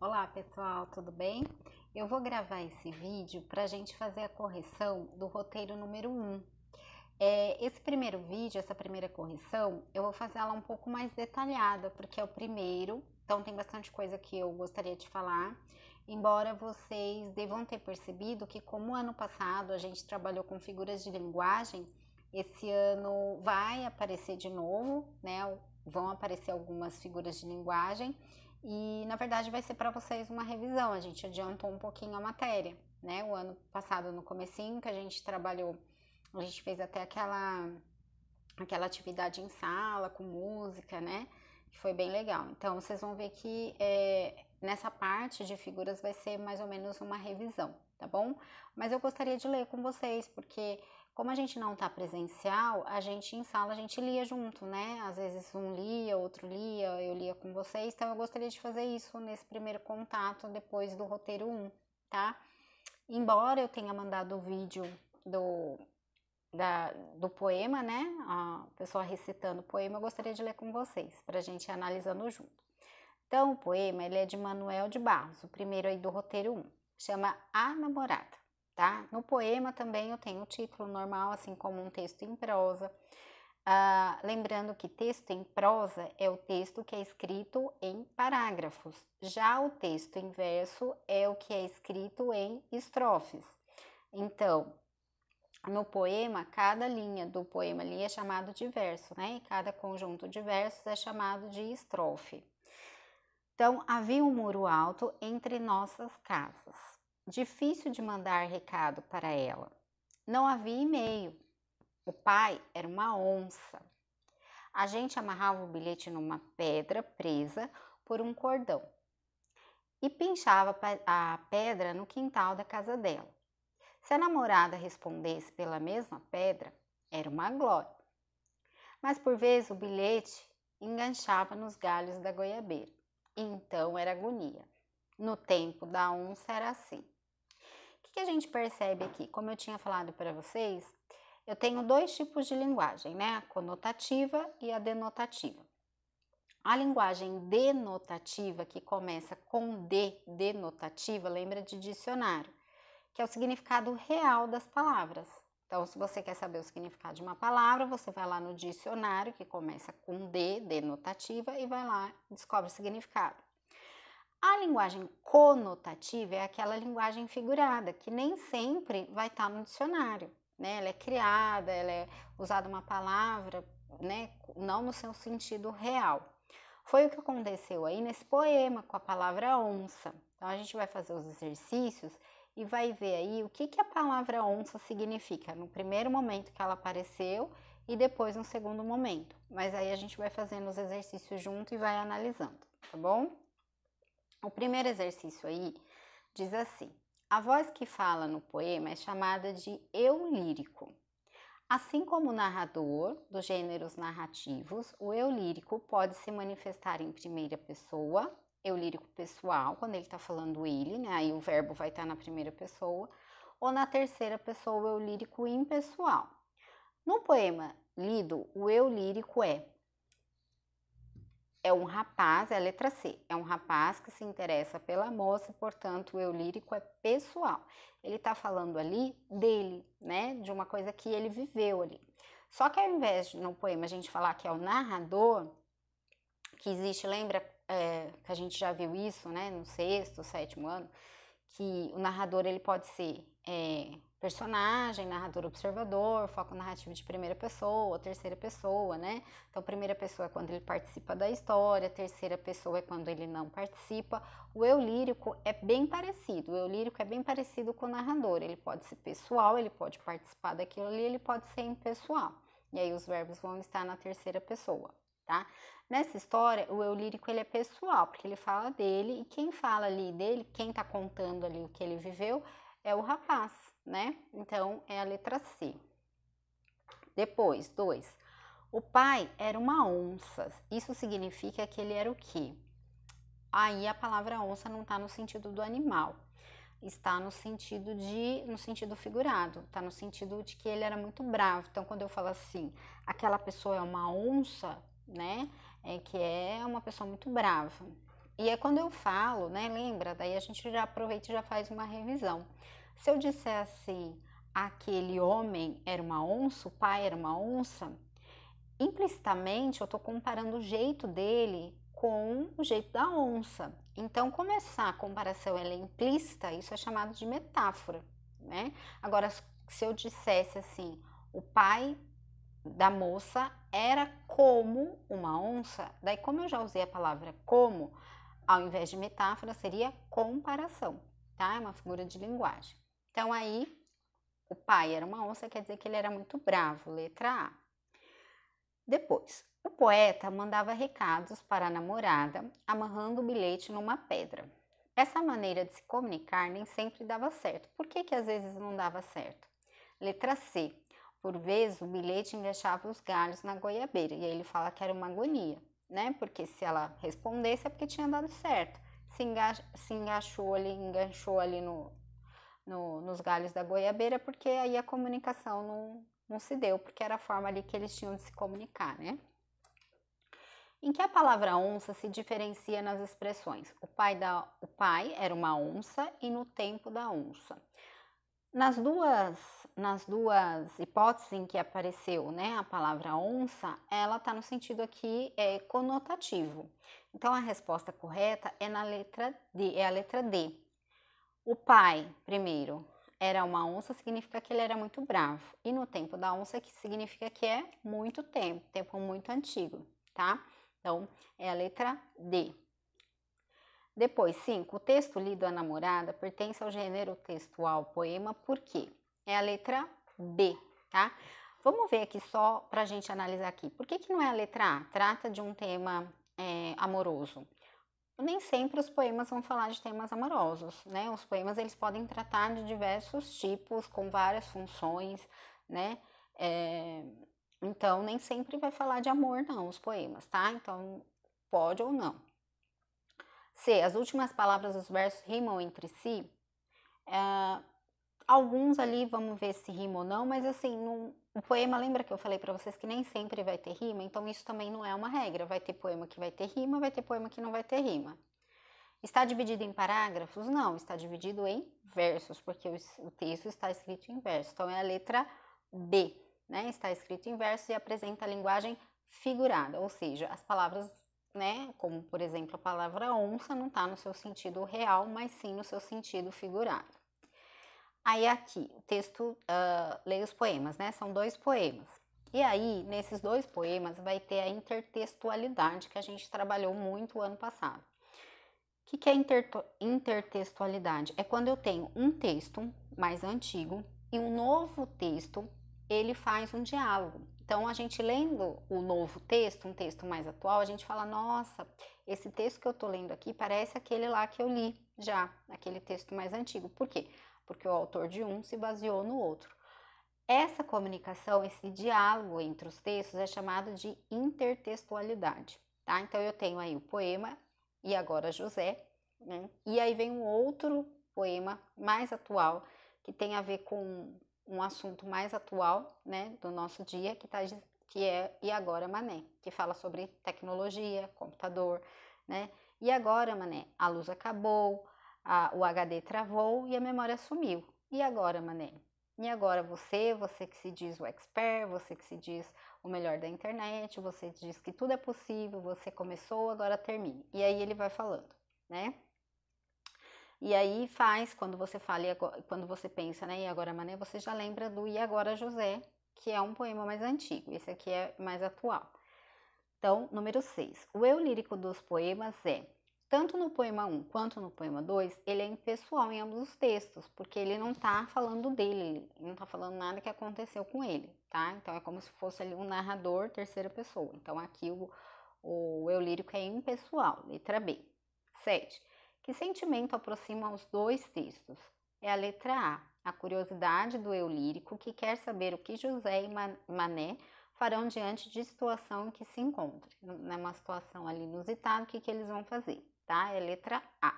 Olá pessoal, tudo bem? Eu vou gravar esse vídeo para a gente fazer a correção do roteiro número 1. Esse primeiro vídeo, essa primeira correção, eu vou fazer ela um pouco mais detalhada, porque é o primeiro, então tem bastante coisa que eu gostaria de falar. Embora vocês devam ter percebido que, como ano passado a gente trabalhou com figuras de linguagem, esse ano vai aparecer de novo, né? Vão aparecer algumas figuras de linguagem. E na verdade vai ser para vocês uma revisão, a gente adiantou um pouquinho a matéria, né? O ano passado, no comecinho, que a gente trabalhou, a gente fez até aquela atividade em sala, com música, né? Que foi bem legal. Então vocês vão ver que nessa parte de figuras vai ser mais ou menos uma revisão, tá bom? Mas eu gostaria de ler com vocês, porque como a gente não tá presencial, a gente em sala a gente lia junto, né? Às vezes um lia, outro lia, eu lia com vocês, então eu gostaria de fazer isso nesse primeiro contato depois do roteiro 1, tá? Embora eu tenha mandado o vídeo do poema, né? A pessoa recitando o poema, eu gostaria de ler com vocês, pra gente ir analisando junto. Então, o poema, ele é de Manuel de Barros, o primeiro aí do roteiro 1, chama A Namorada. Tá? No poema também eu tenho o título normal, assim como um texto em prosa. Lembrando que texto em prosa é o texto que é escrito em parágrafos. Já o texto em verso é o que é escrito em estrofes. Então, no poema, cada linha do poema ali é chamado de verso, né? E cada conjunto de versos é chamado de estrofe. Então, havia um muro alto entre nossas casas. Difícil de mandar recado para ela. Não havia e-mail. O pai era uma onça. A gente amarrava o bilhete numa pedra presa por um cordão e pinchava a pedra no quintal da casa dela. Se a namorada respondesse pela mesma pedra, era uma glória. Mas por vezes o bilhete enganchava nos galhos da goiabeira. Então era agonia. No tempo da onça era assim. O que a gente percebe aqui? Como eu tinha falado para vocês, eu tenho dois tipos de linguagem, né? A conotativa e a denotativa. A linguagem denotativa, que começa com denotativa, lembra de dicionário, que é o significado real das palavras. Então, se você quer saber o significado de uma palavra, você vai lá no dicionário, que começa com denotativa, e vai lá e descobre o significado. A linguagem conotativa é aquela linguagem figurada, que nem sempre vai estar no dicionário, né? Ela é criada, ela é usada uma palavra, né? Não no seu sentido real. Foi o que aconteceu aí nesse poema com a palavra onça. Então a gente vai fazer os exercícios e vai ver aí o que a palavra onça significa no primeiro momento que ela apareceu e depois no segundo momento. Mas aí a gente vai fazendo os exercícios junto e vai analisando, tá bom? O primeiro exercício aí diz assim: a voz que fala no poema é chamada de eu lírico. Assim como o narrador dos gêneros narrativos, o eu lírico pode se manifestar em primeira pessoa, eu lírico pessoal, quando ele está falando ele, né? Aí o verbo vai estar na primeira pessoa, ou na terceira pessoa, o eu lírico impessoal. No poema lido, o eu lírico é um rapaz, é a letra C, é um rapaz que se interessa pela moça, portanto, o eu lírico é pessoal. Ele tá falando ali dele, né, de uma coisa que ele viveu ali. Só que ao invés de no poema a gente falar que é o narrador, que existe, lembra que a gente já viu isso, né, no sexto, sétimo ano, que o narrador ele pode ser personagem, narrador observador, foco narrativo de primeira pessoa, terceira pessoa, né? Então, primeira pessoa é quando ele participa da história, terceira pessoa é quando ele não participa. O eu lírico é bem parecido, o eu lírico é bem parecido com o narrador, ele pode ser pessoal, ele pode participar daquilo ali, ele pode ser impessoal. E aí os verbos vão estar na terceira pessoa, tá? Nessa história, o eu lírico ele é pessoal, porque ele fala dele, e quem fala ali dele, quem tá contando ali o que ele viveu, é o rapaz, né? Então, é a letra C. Depois, 2. O pai era uma onça. Isso significa que ele era o quê? Aí a palavra onça não tá no sentido do animal. Está no sentido figurado, está no sentido de que ele era muito bravo. Então, quando eu falo assim, aquela pessoa é uma onça, né? É que é uma pessoa muito brava. E é quando eu falo, né, lembra? Daí a gente já aproveita e já faz uma revisão. Se eu disser assim, aquele homem era uma onça, o pai era uma onça, implicitamente eu estou comparando o jeito dele com o jeito da onça. Então, como essa comparação ela é implícita, isso é chamado de metáfora, né? Agora, se eu dissesse assim, o pai da moça era como uma onça, daí como eu já usei a palavra como, ao invés de metáfora seria comparação, tá? É uma figura de linguagem. Então aí, o pai era uma onça, quer dizer que ele era muito bravo, letra A. Depois, o poeta mandava recados para a namorada, amarrando o bilhete numa pedra. Essa maneira de se comunicar nem sempre dava certo. Por que que às vezes não dava certo? Letra C. Por vezes o bilhete enganchava os galhos na goiabeira. E aí ele fala que era uma agonia, né? Porque se ela respondesse é porque tinha dado certo. Se enganchou ali nos galhos da goiabeira, porque aí a comunicação não se deu, porque era a forma ali que eles tinham de se comunicar, né? Em que a palavra onça se diferencia nas expressões? O pai era uma onça e no tempo da onça. Nas duas hipóteses em que apareceu, né, a palavra onça, ela está no sentido aqui conotativo. Então, a resposta correta é na letra D, é a letra D. O pai, primeiro, era uma onça, significa que ele era muito bravo. E no tempo da onça, que significa que é muito tempo muito antigo, tá? Então, é a letra D. Depois, 5. O texto lido à namorada pertence ao gênero textual poema, por quê? É a letra B, tá? Vamos ver aqui só para a gente analisar aqui. Por que não é a letra A? Trata de um tema amoroso. Nem sempre os poemas vão falar de temas amorosos, né? Os poemas, eles podem tratar de diversos tipos, com várias funções, né? Então, nem sempre vai falar de amor, não, os poemas, tá? Então, pode ou não. C. As últimas palavras dos versos rimam entre si. Alguns ali, vamos ver se rima ou não, mas assim, o poema, lembra que eu falei para vocês que nem sempre vai ter rima? Então, isso também não é uma regra. Vai ter poema que vai ter rima, vai ter poema que não vai ter rima. Está dividido em parágrafos? Não, está dividido em versos, porque o texto está escrito em verso. Então, é a letra B, né? Está escrito em verso e apresenta a linguagem figurada, ou seja, as palavras, né, como por exemplo a palavra onça, não está no seu sentido real, mas sim no seu sentido figurado. Aí aqui, o texto, leia os poemas, né? São 2 poemas. E aí, nesses 2 poemas, vai ter a intertextualidade que a gente trabalhou muito o ano passado. O que é intertextualidade? É quando eu tenho um texto mais antigo e um novo texto, ele faz um diálogo. Então, a gente lendo o novo texto, um texto mais atual, a gente fala, nossa, esse texto que eu tô lendo aqui parece aquele lá que eu li já, aquele texto mais antigo. Por quê? Porque o autor de um se baseou no outro. Essa comunicação, esse diálogo entre os textos é chamado de intertextualidade, tá? Então, eu tenho aí o poema E Agora José, né? E aí vem um outro poema mais atual, que tem a ver com um assunto mais atual, né, do nosso dia, que é E Agora Mané, que fala sobre tecnologia, computador, né? E agora, Mané, a luz acabou, o HD travou e a memória sumiu. E agora, Mané? E agora você que se diz o expert, você que se diz o melhor da internet, você diz que tudo é possível, você começou, agora termine. E aí ele vai falando, né? E aí quando você fala, quando você pensa, né, E Agora Mané, você já lembra do E Agora José, que é um poema mais antigo, esse aqui é mais atual. Então, número 6. O eu lírico dos poemas tanto no poema 1 quanto no poema 2, ele é impessoal em ambos os textos, porque ele não está falando dele, ele não está falando nada que aconteceu com ele, tá? Então, é como se fosse ali um narrador terceira pessoa. Então, aqui o eu lírico é impessoal, letra B. 7. Que sentimento aproxima os 2 textos? É a letra A curiosidade do eu lírico, que quer saber o que José e Mané farão diante de situação em que se encontre. Numa situação ali inusitada, o que eles vão fazer? Tá? É letra A.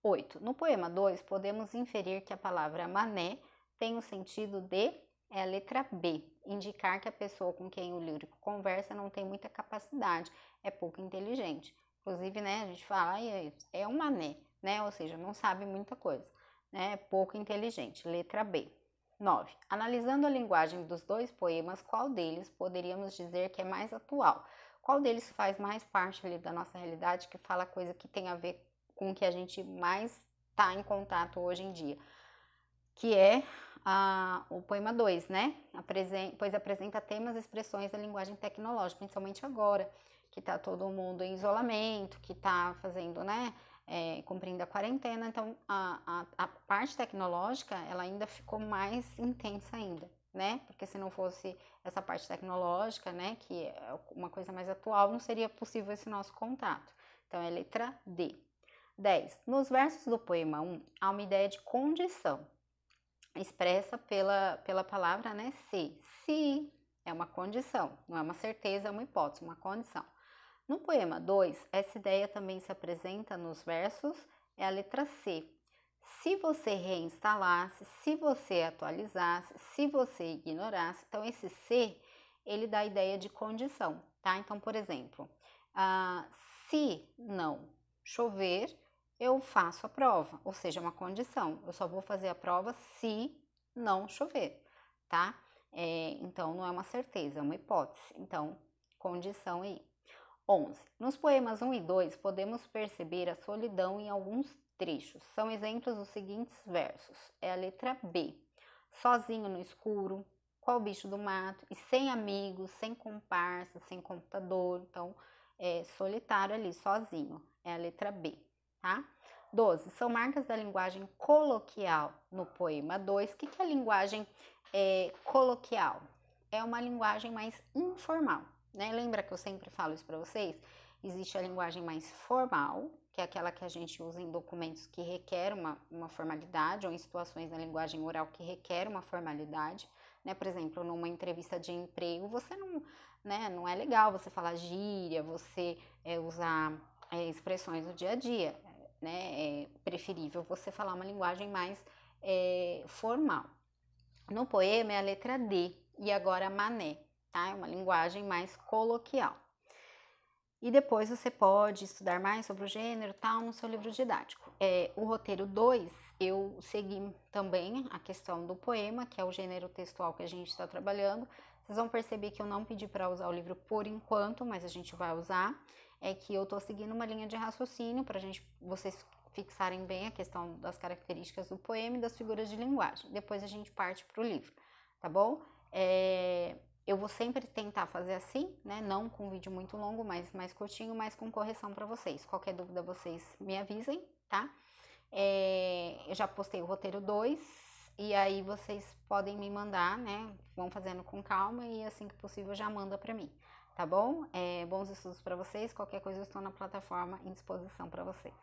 8. No poema 2, podemos inferir que a palavra mané tem o sentido de, é a letra B, indicar que a pessoa com quem o lírico conversa não tem muita capacidade, é pouco inteligente. Inclusive, né, a gente fala, "Ai, é um mané, né? Ou seja, não sabe muita coisa, né? É pouco inteligente. Letra B. 9. Analisando a linguagem dos dois poemas, qual deles poderíamos dizer que é mais atual? Qual deles faz mais parte ali da nossa realidade, que fala coisa que tem a ver com o que a gente mais está em contato hoje em dia? Que é o poema 2, né? Pois apresenta temas e expressões da linguagem tecnológica, principalmente agora, que está todo mundo em isolamento, que está fazendo, né? Cumprindo a quarentena, então a parte tecnológica ela ainda ficou mais intensa ainda, né? Porque se não fosse essa parte tecnológica, né, que é uma coisa mais atual, não seria possível esse nosso contato. Então é letra D. 10. Nos versos do poema 1, há uma ideia de condição, expressa pela palavra, né, se. Se é uma condição, não é uma certeza, é uma hipótese, uma condição. No poema 2, essa ideia também se apresenta nos versos, é a letra C. Se você reinstalasse, se você atualizasse, se você ignorasse, então esse se, ele dá a ideia de condição, tá? Então, por exemplo, se não chover, eu faço a prova, ou seja, uma condição. Eu só vou fazer a prova se não chover, tá? Então, não é uma certeza, é uma hipótese. Então, condição aí. 11. Nos poemas 1 e 2, podemos perceber a solidão em alguns trechos. São exemplos dos seguintes versos. É a letra B. Sozinho no escuro, qual bicho do mato, e sem amigos, sem comparsa, sem computador. Então, solitário ali, sozinho. É a letra B, tá? 12. São marcas da linguagem coloquial no poema 2. O que é a linguagem coloquial? É uma linguagem mais informal, né? Lembra que eu sempre falo isso para vocês? Existe a linguagem mais formal, que é aquela que a gente usa em documentos que requer uma formalidade, ou em situações na linguagem oral que requer uma formalidade, né? Por exemplo, numa entrevista de emprego, você não, né, não é legal você falar gíria, você usar expressões do dia a dia, né? É preferível você falar uma linguagem mais formal. No poema é a letra D, e agora mané, tá? É uma linguagem mais coloquial. E depois você pode estudar mais sobre o gênero tal no seu livro didático. O roteiro 2, eu segui também a questão do poema, que é o gênero textual que a gente está trabalhando. Vocês vão perceber que eu não pedi para usar o livro por enquanto, mas a gente vai usar. É que eu estou seguindo uma linha de raciocínio para vocês fixarem bem a questão das características do poema e das figuras de linguagem. Depois a gente parte para o livro, tá bom? Eu vou sempre tentar fazer assim, né? Não com um vídeo muito longo, mas mais curtinho, mas com correção para vocês. Qualquer dúvida vocês me avisem, tá? Eu já postei o roteiro 2 e aí vocês podem me mandar, né? Vão fazendo com calma e assim que possível já manda para mim, tá bom? Bons estudos para vocês. Qualquer coisa eu estou na plataforma em disposição para vocês.